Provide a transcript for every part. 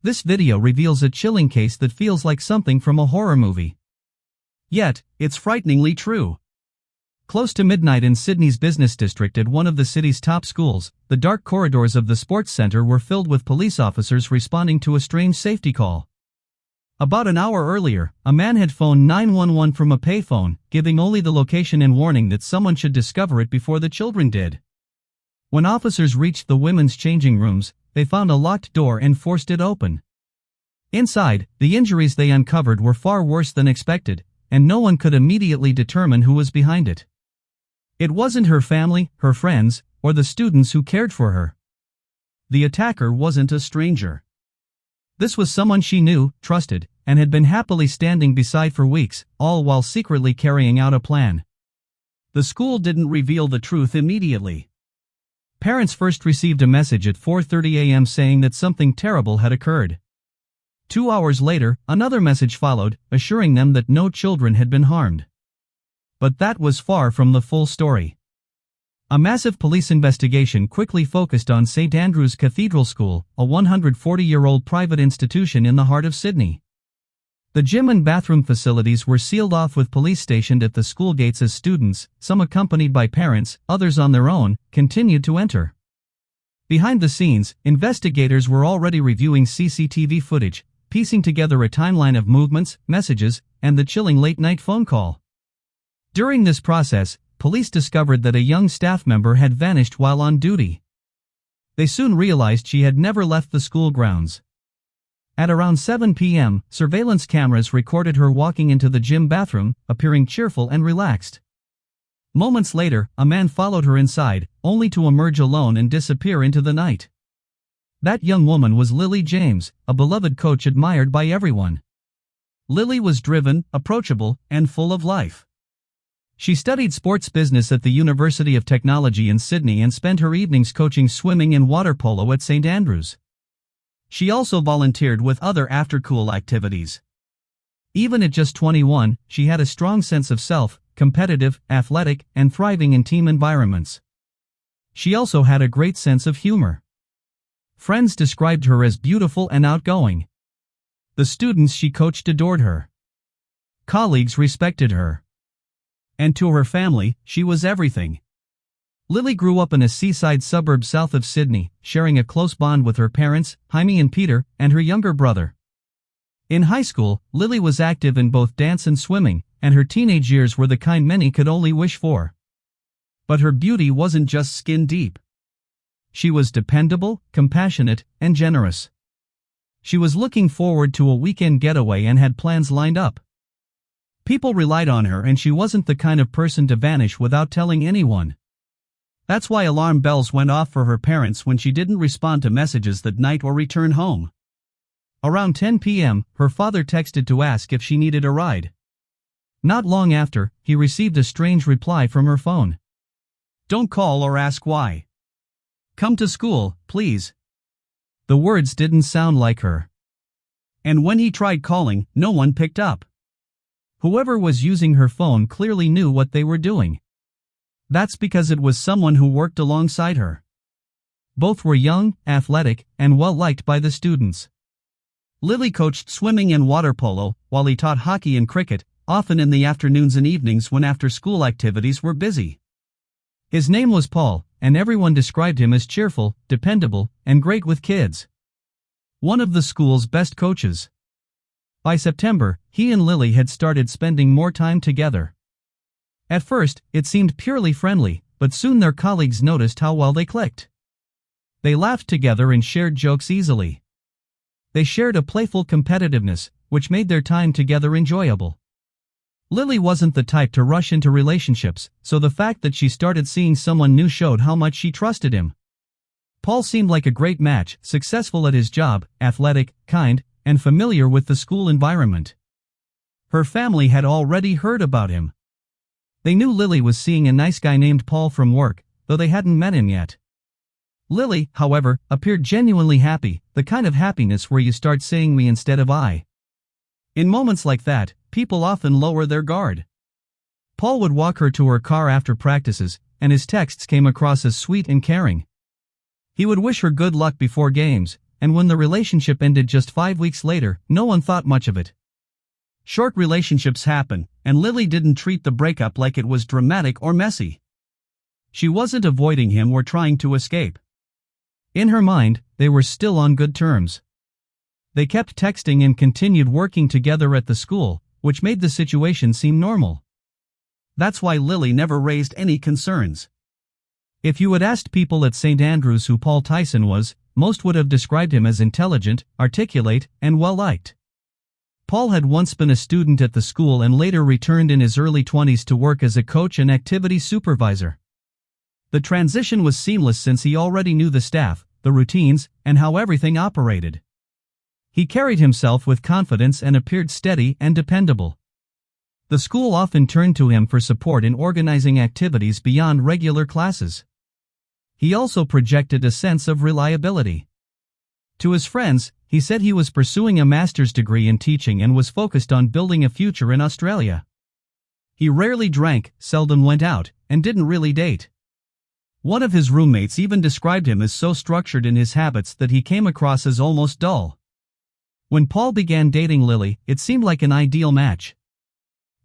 This video reveals a chilling case that feels like something from a horror movie. Yet, it's frighteningly true. Close to midnight in Sydney's business district at one of the city's top schools, the dark corridors of the sports center were filled with police officers responding to a strange safety call. About an hour earlier, a man had phoned 911 from a payphone, giving only the location and warning that someone should discover it before the children did. When officers reached the women's changing rooms, they found a locked door and forced it open. Inside, the injuries they uncovered were far worse than expected, and no one could immediately determine who was behind it. It wasn't her family, her friends, or the students who cared for her. The attacker wasn't a stranger. This was someone she knew, trusted, and had been happily standing beside for weeks, all while secretly carrying out a plan. The school didn't reveal the truth immediately. Parents first received a message at 4:30 a.m. saying that something terrible had occurred. 2 hours later, another message followed, assuring them that no children had been harmed. But that was far from the full story. A massive police investigation quickly focused on St. Andrew's Cathedral School, a 140-year-old private institution in the heart of Sydney. The gym and bathroom facilities were sealed off with police stationed at the school gates as students, some accompanied by parents, others on their own, continued to enter. Behind the scenes, investigators were already reviewing CCTV footage, piecing together a timeline of movements, messages, and the chilling late-night phone call. During this process, police discovered that a young staff member had vanished while on duty. They soon realized she had never left the school grounds. At around 7 p.m., surveillance cameras recorded her walking into the gym bathroom, appearing cheerful and relaxed. Moments later, a man followed her inside, only to emerge alone and disappear into the night. That young woman was Lily James, a beloved coach admired by everyone. Lily was driven, approachable, and full of life. She studied sports business at the University of Technology in Sydney and spent her evenings coaching swimming and water polo at St. Andrew's. She also volunteered with other after-school activities. Even at just 21, she had a strong sense of self, competitive, athletic, and thriving in team environments. She also had a great sense of humor. Friends described her as beautiful and outgoing. The students she coached adored her. Colleagues respected her. And to her family, she was everything. Lily grew up in a seaside suburb south of Sydney, sharing a close bond with her parents, Jaime and Peter, and her younger brother. In high school, Lily was active in both dance and swimming, and her teenage years were the kind many could only wish for. But her beauty wasn't just skin deep. She was dependable, compassionate, and generous. She was looking forward to a weekend getaway and had plans lined up. People relied on her, and she wasn't the kind of person to vanish without telling anyone. That's why alarm bells went off for her parents when she didn't respond to messages that night or return home. Around 10 p.m., her father texted to ask if she needed a ride. Not long after, he received a strange reply from her phone. "Don't call or ask why. Come to school, please." The words didn't sound like her. And when he tried calling, no one picked up. Whoever was using her phone clearly knew what they were doing. That's because it was someone who worked alongside her. Both were young, athletic, and well-liked by the students. Lily coached swimming and water polo, while he taught hockey and cricket, often in the afternoons and evenings when after-school activities were busy. His name was Paul, and everyone described him as cheerful, dependable, and great with kids. One of the school's best coaches. By September, he and Lily had started spending more time together. At first, it seemed purely friendly, but soon their colleagues noticed how well they clicked. They laughed together and shared jokes easily. They shared a playful competitiveness, which made their time together enjoyable. Lily wasn't the type to rush into relationships, so the fact that she started seeing someone new showed how much she trusted him. Paul seemed like a great match, successful at his job, athletic, kind, and familiar with the school environment. Her family had already heard about him. They knew Lily was seeing a nice guy named Paul from work, though they hadn't met him yet. Lily, however, appeared genuinely happy, the kind of happiness where you start saying we instead of I. In moments like that, people often lower their guard. Paul would walk her to her car after practices, and his texts came across as sweet and caring. He would wish her good luck before games, and when the relationship ended just 5 weeks later, no one thought much of it. Short relationships happen, and Lily didn't treat the breakup like it was dramatic or messy. She wasn't avoiding him or trying to escape. In her mind, they were still on good terms. They kept texting and continued working together at the school, which made the situation seem normal. That's why Lily never raised any concerns. If you had asked people at St. Andrews who Paul Tyson was, most would have described him as intelligent, articulate, and well-liked. Paul had once been a student at the school and later returned in his early 20s to work as a coach and activity supervisor. The transition was seamless since he already knew the staff, the routines, and how everything operated. He carried himself with confidence and appeared steady and dependable. The school often turned to him for support in organizing activities beyond regular classes. He also projected a sense of reliability. To his friends, he said he was pursuing a master's degree in teaching and was focused on building a future in Australia. He rarely drank, seldom went out, and didn't really date. One of his roommates even described him as so structured in his habits that he came across as almost dull. When Paul began dating Lily, it seemed like an ideal match.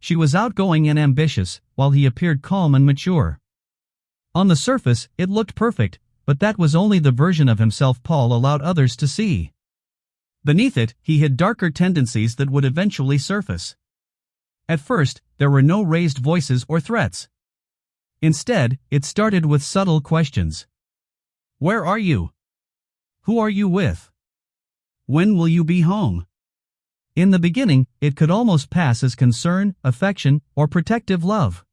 She was outgoing and ambitious, while he appeared calm and mature. On the surface, it looked perfect, but that was only the version of himself Paul allowed others to see. Beneath it, he hid darker tendencies that would eventually surface. At first, there were no raised voices or threats. Instead, it started with subtle questions. Where are you? Who are you with? When will you be home? In the beginning, it could almost pass as concern, affection, or protective love.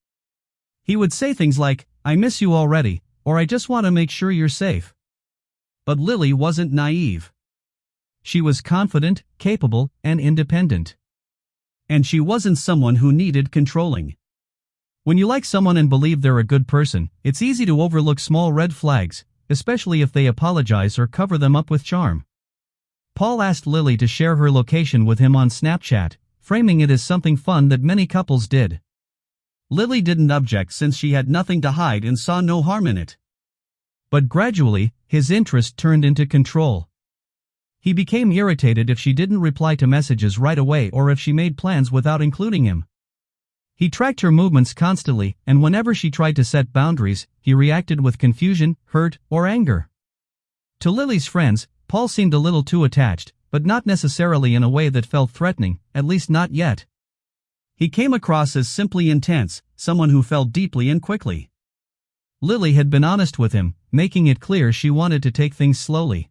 He would say things like, "I miss you already," or "I just want to make sure you're safe." But Lily wasn't naive. She was confident, capable, and independent. And she wasn't someone who needed controlling. When you like someone and believe they're a good person, it's easy to overlook small red flags, especially if they apologize or cover them up with charm. Paul asked Lily to share her location with him on Snapchat, framing it as something fun that many couples did. Lily didn't object since she had nothing to hide and saw no harm in it. But gradually, his interest turned into control. He became irritated if she didn't reply to messages right away or if she made plans without including him. He tracked her movements constantly, and whenever she tried to set boundaries, he reacted with confusion, hurt, or anger. To Lily's friends, Paul seemed a little too attached, but not necessarily in a way that felt threatening, at least not yet. He came across as simply intense, someone who fell deeply and quickly. Lily had been honest with him, making it clear she wanted to take things slowly.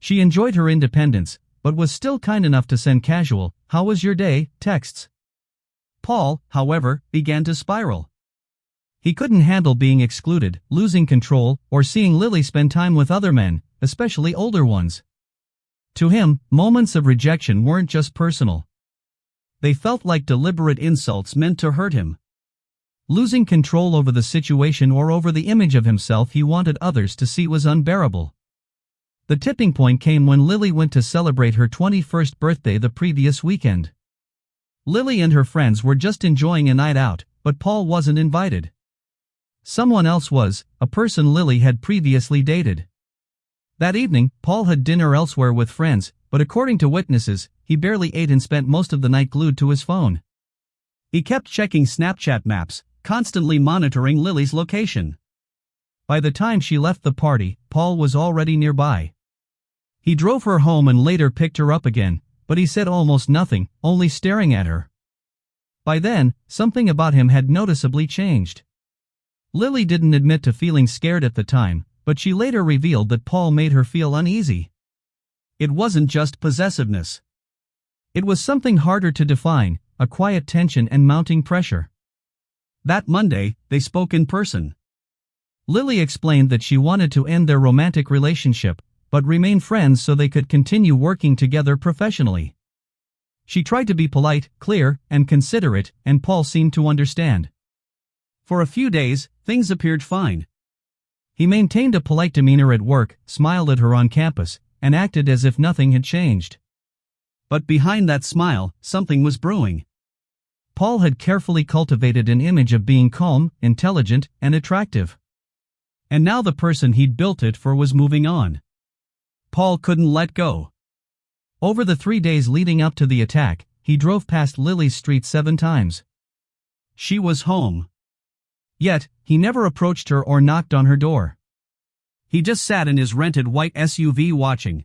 She enjoyed her independence, but was still kind enough to send casual, "How was your day?" texts. Paul, however, began to spiral. He couldn't handle being excluded, losing control, or seeing Lily spend time with other men, especially older ones. To him, moments of rejection weren't just personal. They felt like deliberate insults meant to hurt him. Losing control over the situation or over the image of himself he wanted others to see was unbearable. The tipping point came when Lily went to celebrate her 21st birthday the previous weekend. Lily and her friends were just enjoying a night out, but Paul wasn't invited. Someone else was, a person Lily had previously dated. That evening, Paul had dinner elsewhere with friends, but according to witnesses, he barely ate and spent most of the night glued to his phone. He kept checking Snapchat maps, constantly monitoring Lily's location. By the time she left the party, Paul was already nearby. He drove her home and later picked her up again, but he said almost nothing, only staring at her. By then, something about him had noticeably changed. Lily didn't admit to feeling scared at the time, but she later revealed that Paul made her feel uneasy. It wasn't just possessiveness. It was something harder to define, a quiet tension and mounting pressure. That Monday, they spoke in person. Lily explained that she wanted to end their romantic relationship, but remain friends so they could continue working together professionally. She tried to be polite, clear, and considerate, and Paul seemed to understand. For a few days, things appeared fine. He maintained a polite demeanor at work, smiled at her on campus, and acted as if nothing had changed. But behind that smile, something was brewing. Paul had carefully cultivated an image of being calm, intelligent, and attractive. And now the person he'd built it for was moving on. Paul couldn't let go. Over the 3 days leading up to the attack, he drove past Lily's street 7 times. She was home. Yet, he never approached her or knocked on her door. He just sat in his rented white SUV watching.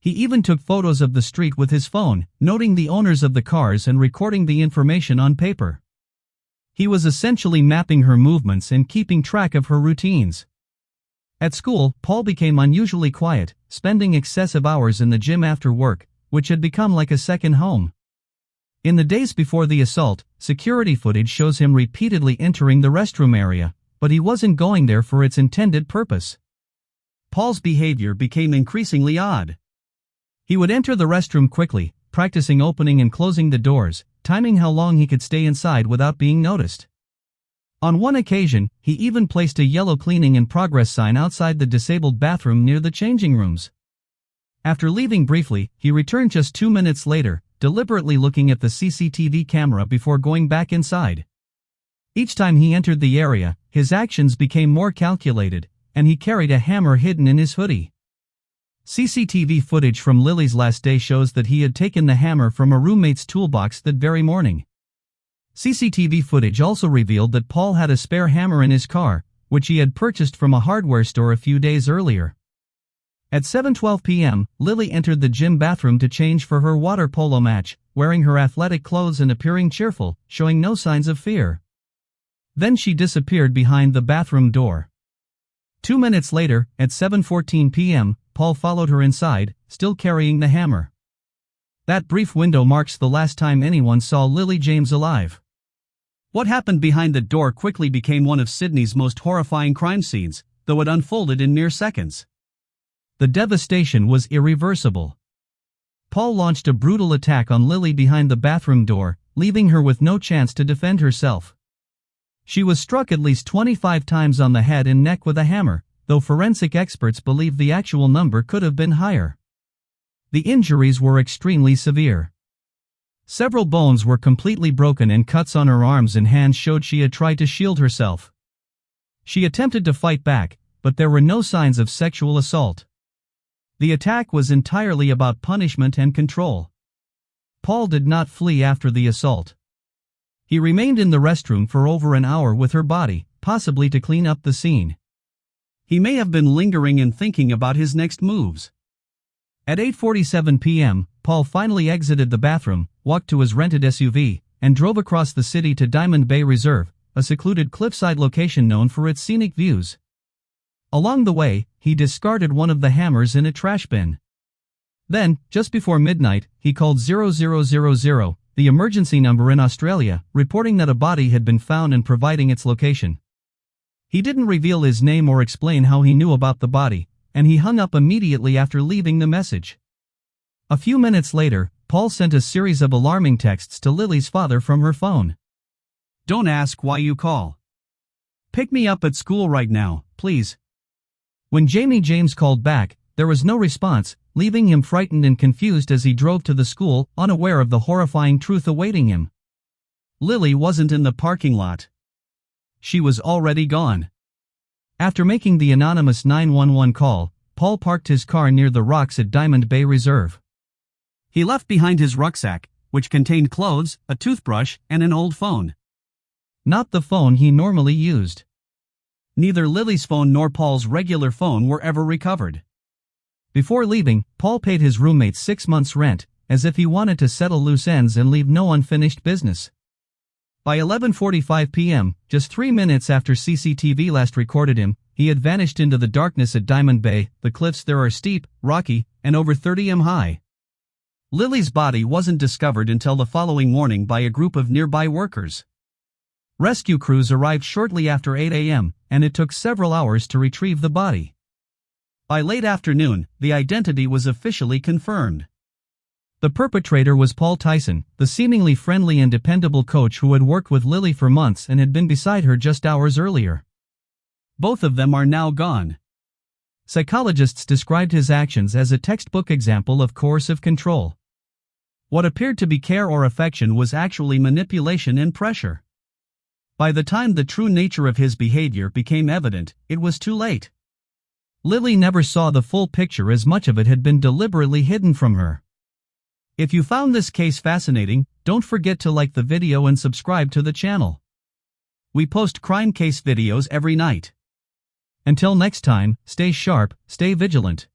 He even took photos of the street with his phone, noting the owners of the cars and recording the information on paper. He was essentially mapping her movements and keeping track of her routines. At school, Paul became unusually quiet, spending excessive hours in the gym after work, which had become like a second home. In the days before the assault, security footage shows him repeatedly entering the restroom area, but he wasn't going there for its intended purpose. Paul's behavior became increasingly odd. He would enter the restroom quickly, practicing opening and closing the doors, timing how long he could stay inside without being noticed. On one occasion, he even placed a yellow cleaning in progress sign outside the disabled bathroom near the changing rooms. After leaving briefly, he returned just 2 minutes later, deliberately looking at the CCTV camera before going back inside. Each time he entered the area, his actions became more calculated, and he carried a hammer hidden in his hoodie. CCTV footage from Lily's last day shows that he had taken the hammer from a roommate's toolbox that very morning. CCTV footage also revealed that Paul had a spare hammer in his car, which he had purchased from a hardware store a few days earlier. At 7:12 p.m., Lily entered the gym bathroom to change for her water polo match, wearing her athletic clothes and appearing cheerful, showing no signs of fear. Then she disappeared behind the bathroom door. 2 minutes later, at 7:14 p.m., Paul followed her inside, still carrying the hammer. That brief window marks the last time anyone saw Lily James alive. What happened behind the door quickly became one of Sydney's most horrifying crime scenes, though it unfolded in mere seconds. The devastation was irreversible. Paul launched a brutal attack on Lily behind the bathroom door, leaving her with no chance to defend herself. She was struck at least 25 times on the head and neck with a hammer, though forensic experts believe the actual number could have been higher. The injuries were extremely severe. Several bones were completely broken and cuts on her arms and hands showed she had tried to shield herself. She attempted to fight back, but there were no signs of sexual assault. The attack was entirely about punishment and control. Paul did not flee after the assault. He remained in the restroom for over an hour with her body, possibly to clean up the scene. He may have been lingering and thinking about his next moves. At 8:47 p.m., Paul finally exited the bathroom, walked to his rented SUV, and drove across the city to Diamond Bay Reserve, a secluded cliffside location known for its scenic views. Along the way, he discarded one of the hammers in a trash bin. Then, just before midnight, he called 0000, the emergency number in Australia, reporting that a body had been found and providing its location. He didn't reveal his name or explain how he knew about the body, and he hung up immediately after leaving the message. A few minutes later, Paul sent a series of alarming texts to Lily's father from her phone. "Don't ask why you call. Pick me up at school right now, please." When Jamie James called back, there was no response, leaving him frightened and confused as he drove to the school, unaware of the horrifying truth awaiting him. Lily wasn't in the parking lot. She was already gone. After making the anonymous 911 call, Paul parked his car near the rocks at Diamond Bay Reserve. He left behind his rucksack, which contained clothes, a toothbrush, and an old phone. Not the phone he normally used. Neither Lily's phone nor Paul's regular phone were ever recovered. Before leaving, Paul paid his roommate 6 months' rent, as if he wanted to settle loose ends and leave no unfinished business. By 11:45 p.m., just 3 minutes after CCTV last recorded him, he had vanished into the darkness at Diamond Bay. The cliffs there are steep, rocky, and over 30 m high. Lily's body wasn't discovered until the following morning by a group of nearby workers. Rescue crews arrived shortly after 8 a.m., and it took several hours to retrieve the body. By late afternoon, the identity was officially confirmed. The perpetrator was Paul Tyson, the seemingly friendly and dependable coach who had worked with Lily for months and had been beside her just hours earlier. Both of them are now gone. Psychologists described his actions as a textbook example of coercive control. What appeared to be care or affection was actually manipulation and pressure. By the time the true nature of his behavior became evident, it was too late. Lily never saw the full picture, as much of it had been deliberately hidden from her. If you found this case fascinating, don't forget to like the video and subscribe to the channel. We post crime case videos every night. Until next time, stay sharp, stay vigilant.